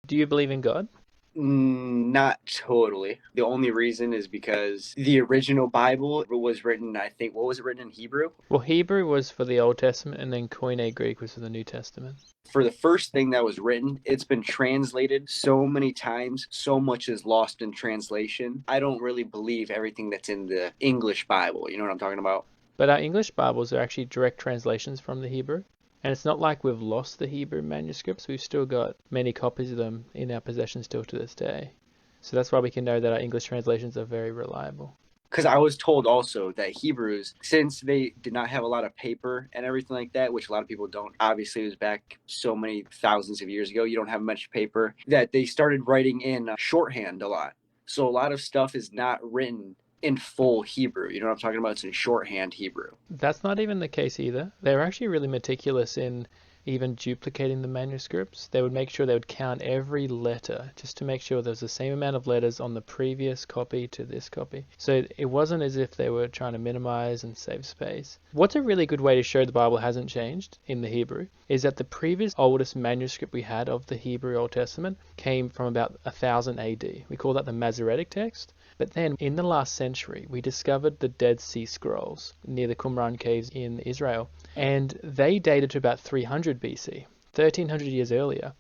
Do you believe in God? Not totally. The only reason is because the original Bible was written, I think, what was it written in Hebrew? Well, Hebrew was for the Old Testament, and then Koine Greek was for the New Testament. For the first thing that was written, it's been translated so many times, so much is lost in translation. I don't really believe everything that's in the English Bible. You know what I'm talking about? But our English Bibles are actually direct translations from the Hebrew. And it's not like we've lost the Hebrew manuscripts. We've still got many copies of them in our possession still to this day. So that's why we can know that our English translations are very reliable. Because I was told also that Hebrews, since they did not have a lot of paper and everything like that, which a lot of people don't, obviously it was back so many thousands of years ago, you don't have much paper, that they started writing in shorthand a lot. So a lot of stuff is not written in full Hebrew. You know what I'm talking about? It's in shorthand Hebrew. That's not even the case either. They were actually really meticulous in even duplicating the manuscripts. They would make sure they would count every letter just to make sure there was the same amount of letters on the previous copy to this copy. So it wasn't as if they were trying to minimize and save space. What's a really good way to show the Bible hasn't changed in the Hebrew is that the previous oldest manuscript we had of the Hebrew Old Testament came from about 1000 AD. We call that the Masoretic text. But then, in the last century, we discovered the Dead Sea Scrolls near the Qumran caves in Israel, and they dated to about 300 BC, 1300 years earlier.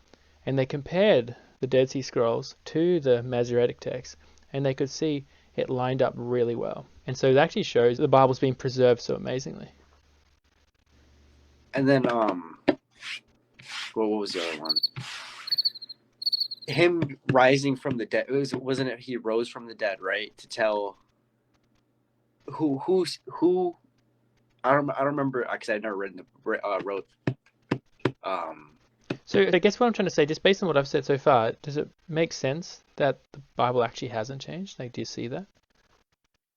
And they compared the Dead Sea Scrolls to the Masoretic text, and they could see it lined up really well. And so it actually shows the Bible's been preserved so amazingly. And then, what was the other one? Him rising from the dead. Wasn't it he rose from the dead, right? To tell who I don't remember because I've never written wrote um So I guess what I'm trying to say, just based on what I've said so far, does it make sense that the Bible actually hasn't changed? Like, do you see that?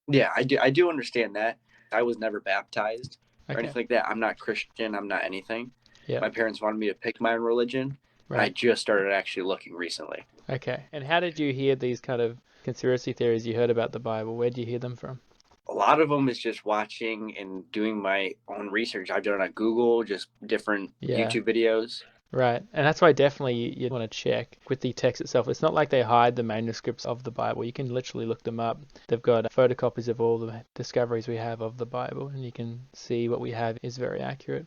yeah, I do understand that. I was never baptized or Okay. anything like that. I'm not Christian, I'm not anything. Yeah. My parents wanted me to pick my own religion, and I Right. just started actually looking recently. Okay. And how did you hear these kind of conspiracy theories you heard about the Bible? Where did you hear them from? A lot of them is just watching and doing my own research. I've done it on Google, just different Yeah. YouTube videos. Right. And that's why definitely you want to check with the text itself. It's not like they hide the manuscripts of the Bible. You can literally look them up. They've got photocopies of all the discoveries we have of the Bible, and you can see what we have is very accurate.